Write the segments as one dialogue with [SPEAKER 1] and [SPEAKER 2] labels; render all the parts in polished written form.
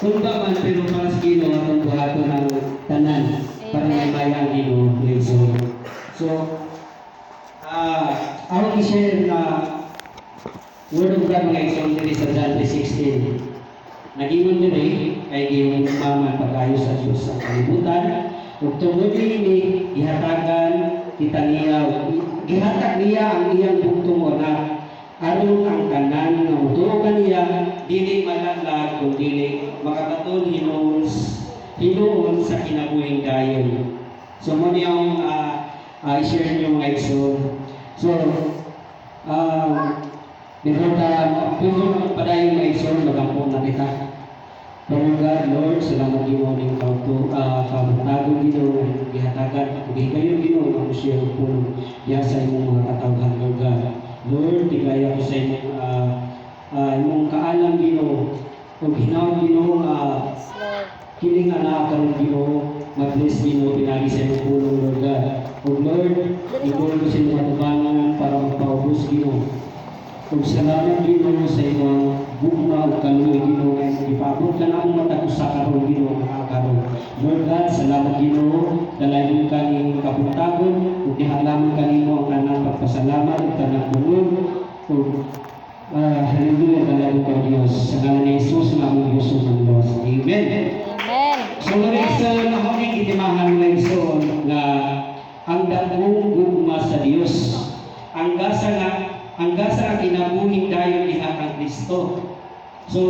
[SPEAKER 1] Kung ba man, pero para sa Ginoo atong buhaton ng tanan para may bayang Ginoo, praise the Lord. So, ako i-share na word of God mga isang diri sa John 3:16. Nagingon diri kay giyong mama pag-ayo sa Dios sa kalibutan ug tungod ini gihatagan kita niya gihatag niya ang iyang bugtong na aron ang tanan nga motuogan niya dili malaglag kung dili makakaton hinuon sa kinabuhing dayon. So mo niyang i-share niyo mga igsoon. So before padayon mga igsoon magampong na kita. Lord God, Lord, salamat Ginoo ning kabutagon Ginoo gihatagan gigayon Ginoo ang siya puno ya sa imong mga katawhan Lord God. Lord, tigaya ko sa imong kaalam Ginoo ug hinaw Ginoo kining anak karon Ginoo mag-bless Ginoo pinagi sa imong pulong Lord God. Ug Lord, ipulong ko sa imong atubangan para magpaubos Ginoo. Ug salamat Ginoo sa imong bugma ug kaluoy Ginoo nga ipaabot ka na ang mata ko sa karon Ginoo nga karon. Lord God, salamat Ginoo dalayon ka ning kabutagon ug gihalam kanimo ang kanang pagpasalamat ug kanang bulog ug hallelujah dalayon ka Dios sa ngalan ni Jesus nga among Dios ug Dios. Amen.
[SPEAKER 2] Amen.
[SPEAKER 1] So reason na ako ni kitimahan ng reason na ang dakong gugma sa Dios ang gasa kinabuhing dayon diha kang Kristo. So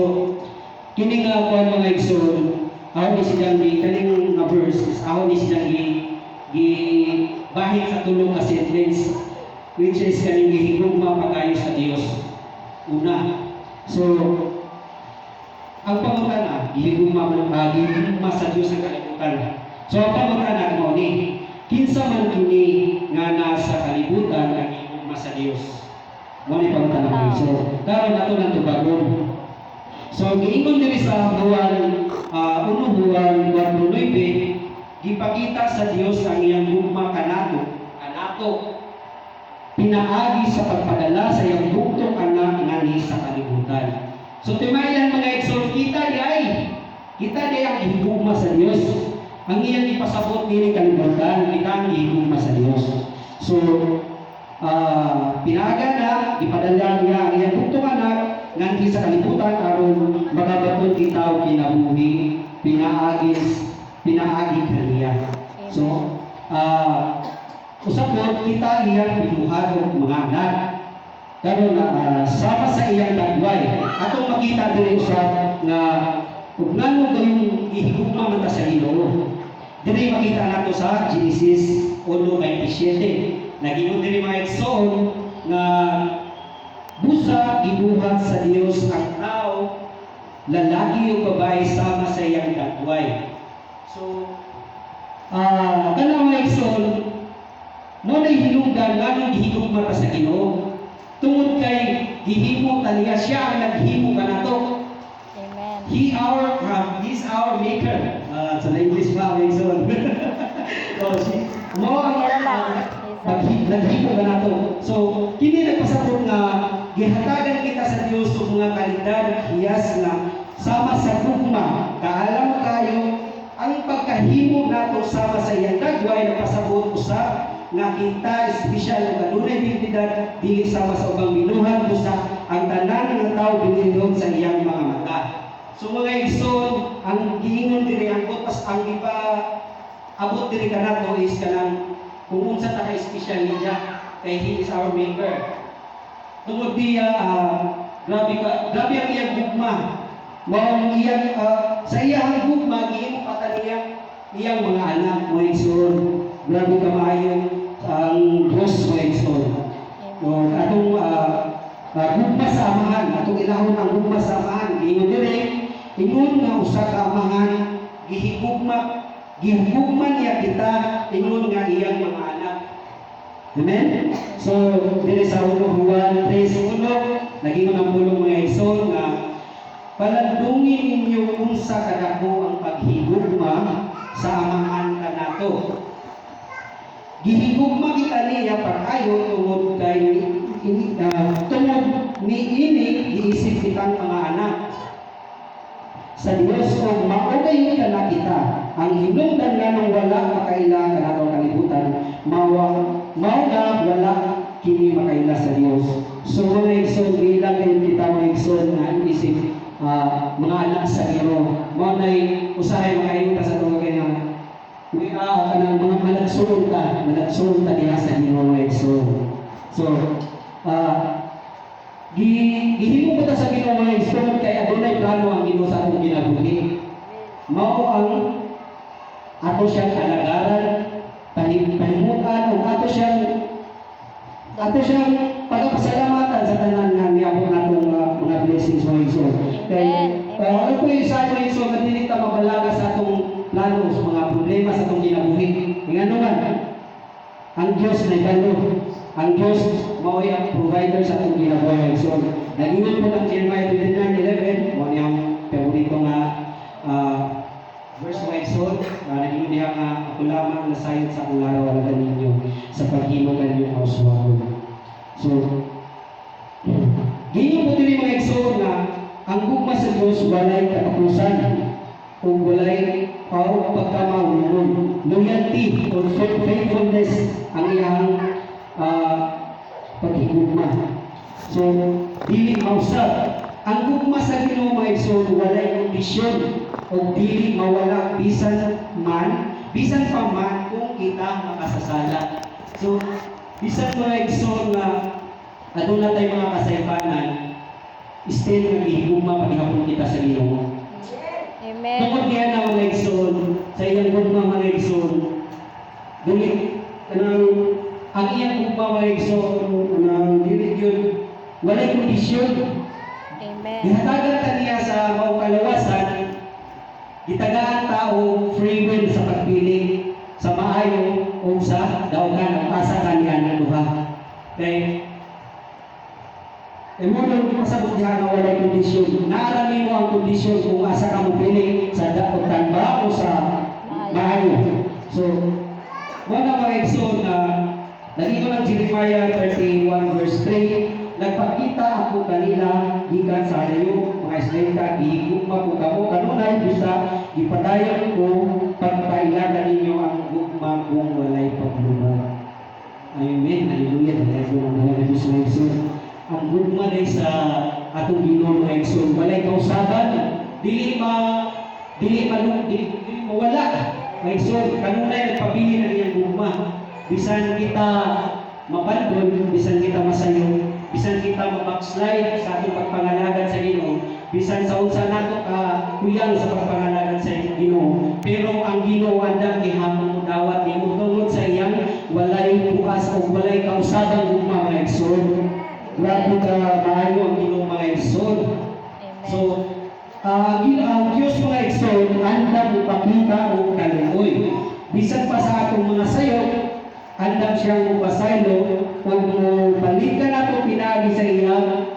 [SPEAKER 1] kini nga kuan mga igsoon, aw ni silang kaning nga verses, aw ni silang gi bahid sa tulong nga sentence which is kaning gihigugma pagayo sa Dios. Una. So ang pangutana gihigugma sa Dios sa kalibutan. So ang pangutana mo ni kinsa man kini nga nasa kalibutan ang gihigugma sa Dios. Mo ni pangutana mo. So karon nato nang tubagon. So giingon diri sa Juan 1:9 gipakita sa Dios ang iyang gugma kanato pinaagi sa pagpadala sa iyang bugtong anak ngani sa kalibutan. So timayan mga igsoon kita di ang gihigugma sa Dios. Ang iyang ipasabot diri kalibutan kita ang gihigugma sa Dios. So pinaga na ipadala niya ang iyang bugtong anak nganhi sa kalibutan aron magabaton kita og kinabuhi pinaagi kaniya. So usap mo kita iyang binuhat og mga anak karon sama sa iyang dagway atong makita diri usab nga ug ngano gayong ihigugma man ta sa Ginoo. Diri makita nato sa Genesis 1:27 nagingon diri mga igsoon nga busa gibuhat sa Dios ang tao, lalaki o babae sama sa iyang dagway. So, kanang mga igsoon, mo na hinungdan nganong gihigugma ta sa Ginoo. Tungod kay gihimo taniya siya ang naghimo kanato.
[SPEAKER 2] Amen.
[SPEAKER 1] He's our maker. Sa English pa mga igsoon. Mo ang naghimo kanato. So, kini nagpasabot nga gihatagan kita sa Dios ug mga kalidad hiyas nga sama sa gugma kaalam kayo ang pagkahimo nato sama sa iyang dagway nagpasabot usab nga kita espesyal nga dunay dignidad dili sama sa ubang binuhat busa ang tanan nga tawo binindog sa iyang mga mata. So mga igsoon, ang giingon diri ang utas ang iba abot diri kanato is kanang kung unsa ta ka espesyal niya kay he is our maker. Tungod diya grabe ang iyang gugma. Mao iyang sa iyang gugma giimo pataniya iyang mga anak mo igsoon. Grabe kamayo ang Diyos mo igsoon. Atong gugma sa amahan, atong ilahon ang gugma sa amahan. Giingon diri, ingon nga usa ka amahan gihigugma niya kita ingon nga iyang mga anak. Amen? So, dili sa Juan 3:1, nagingon ang pulong mga igsoon nga palandungin ninyo unsa kadako ang paghigugma sa amahan kanato. Gihigugma kita niya pag-ayo tungod kay tungod ni ini giisip kitang mga anak. sa Dios o maugayon ka na kita. Ang hinungdan nga nung wala makaila ka na itong kalibutan, mao na wala kini makaila sa Dios. So mga igsoon, ilang kayo kita mga igsoon na isip mga anak sa Ginoo. Mao nay usahay makaayuda sa tuwa kaya kanang mga managsulong ka diha sa Ginoo mga igsoon. So gihimo ko ta sa Ginoo mga igsoon kay adunay plano ang Ginoo sa atong ginabuhi. Mao ang ato siyang kalagaran, pahimutan o ato siyang pagpasalamatan sa tanan nga niabot natong mga blessings mga igsoon. Kay ano po yung sa mga igsoon nga dili ta mabalaga sa atong plano sa mga problema sa atong ginabuhi. Ngano man ang Dios na galo. Ang Dios mao ang provider sa atong ginabuhi. So, nagingon po ng Jeremiah 29:11, mo niyang paborito nga verse mga igsoon, nagingon diha nga ako lamang nasayod sa akong larawan ninyo sa paghimo kaniyong kauswagon. So, gingon po dili mga igsoon na ang gugma sa Dios walay katapusan o walay pagkamahulog. Loyalty or faithfulness ang iyang paghigugma. So, dili mausap. Ang gugma sa Ginoo mga igsoon walay kondisyon o dili mawala bisan pa man kung kita makasasala. So, bisan mga igsoon na aduna tay mga kasaypanan, still naghihigugma paghihapon kita sa Ginoo.
[SPEAKER 2] Amen.
[SPEAKER 1] Tungkol kaya na mga igsoon, sa iyang gugma mga igsoon, dili kanang ang iyang gugma mga igsoon, kanang dili yun walay kondisyon.
[SPEAKER 2] Amen.
[SPEAKER 1] Gihatagan ka niya sa maong kalawasan, gitagaan tao free will sa pagpili sa maayo o sa daugan ang asa kaniya ng duha. Kay mo nang pasabot diha nga walay kondisyon. Naarami mo ang kondisyon kung asa ka mo pili sa daugan ba o sa maayo. So, wala mga igsoon na naging ng Jeremiah 31 verse 3, nagpakita ako kanila gikan sa layo mga Israelita, gihigugma ko kamo kanunay bisa ipadayon ko pagpailagan ninyo ang gugma kung walay paglubad. Amen. Hallelujah. Hallelujah. Hallelujah. Ang gugma day sa atong Ginoo mga igsoon, walay kausaban, dili mawala. Mga igsoon, kanunay nagpabili na niyang gugma. Bisan kita mabandon, bisan kita masayo, bisan kita mabackslide sa atong pagpangalagan sa Ginoo, bisan sa unsa nato ka kuyang sa pagpangalagan sa Ginoo, pero ang Ginoo andang gihapon mo dawat nimo tungod sa iyang walay bukas o walay kausabang gugma mga igsoon. Grabe ka maayo ang Ginoo mga igsoon. So, ang Diyos mga igsoon andang ipakita o kaluoy. Bisan pa sa atong mga sayo, andam siyang upasaylo kung balikan nato pinagi sa iyang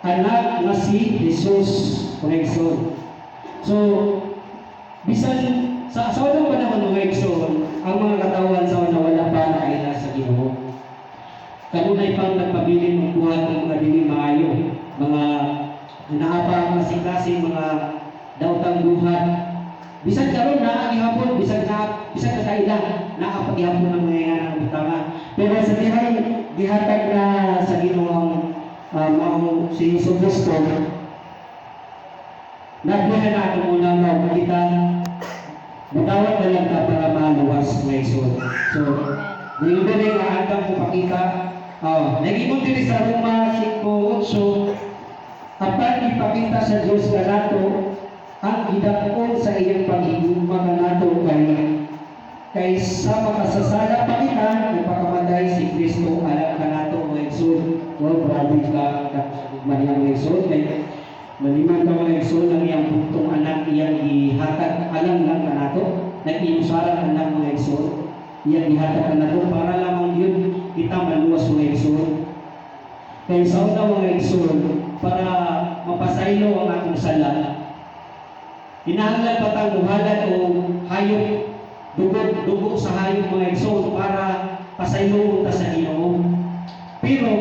[SPEAKER 1] anak na si Jesus mga igsoon. So, bisan sa unang panahon mga igsoon, ang mga katawan sa una wala pa nakaila sa Ginoo. Kanunay pang nagpabilin ng buhat ng mga dili maayo, mga naapa kasi mga daotang buhat. Bisan karon na gihapon, bisan kaila na paghihapon ng mga butanga. Pero sa gihatag na sa Ginoo ang si Jesus Kristo, nagdiha na ito muna na kita matawag na lang ka para maluwas mga igsoon. So, nilito na yung aandang kupakita. Nag-ibon din sa Roma 5:8, apan ipakita sa Diyos kanato ang gidakon sa iyang paghigugma kanato kay sa makasasala pa kita ipakamatay si Kristo alang kanato mga igsoon. Grabe ka maniyang mga igsoon kay maliman ka mga igsoon ang iyang buktong anak iyang ihatag alang lang kanato, nag-inusaran anak mga igsoon iyang ihatag kanato para lamang yun kita maluwas mga igsoon. Kaya sa una mga igsoon, para mapasaylo ang atong sala, hinahanglan patangguhalan o hayop, dugo sa hayop mga igsoon para pasaylo ta sa Ginoo. Pero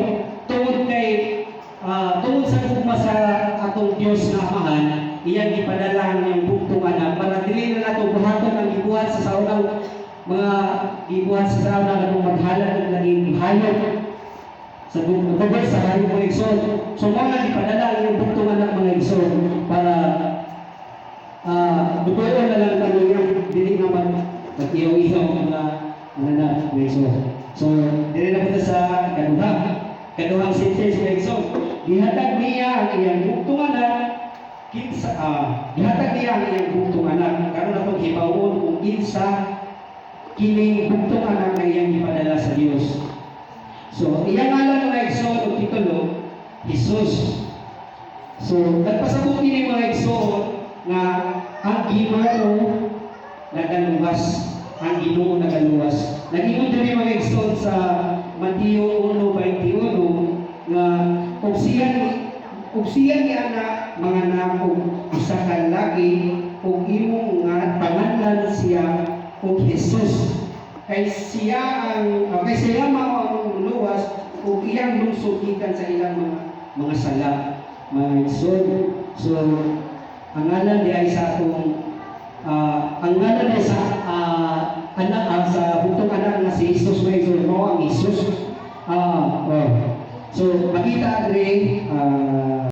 [SPEAKER 1] tungod sa gugma sa atong Dios na Amahan, iyang ipadala ang buktong anak para dili na nato buhaton ang gibuhat sa saunang mga gibuhat sa saunang atong maghalad ng naging hayop sa bukod sa hayop mga igsoon. So mga ipadala ang iyang buktong anak mga igsoon para dugoy na lang kami yung dili naman mag-iyaw-iyaw mga anak mga igsoon. So dili na punta sa kaduhang sentence mga igsoon. Gihatag niya ang iyang buktong anak gihatag niya ang iyang buktong anak karon atong hibawon kung kinsa kining buktong anak na iyang ipadala sa Dios. So iyang ngalan mga igsoon o titulo Jesus. So nagpasabot kini mga igsoon nga ang Ginoo nagaluwas, ang Ginoo nagaluwas. Nag-ingon diri mga igsoon sa Mateo 1:21 nga kung siya ni anak mga nakong isa ka lagi kung imong nga pangalan siya kung Jesus kay siya mao ang luwas kung iyang lungsod gikan sa ilang mga sala mga igsoon. So ang ngalan di ay sa atong ang ngalan ay sa anak sa butong anak nga si Jesus mga igsoon mao ang Jesus. So makita diri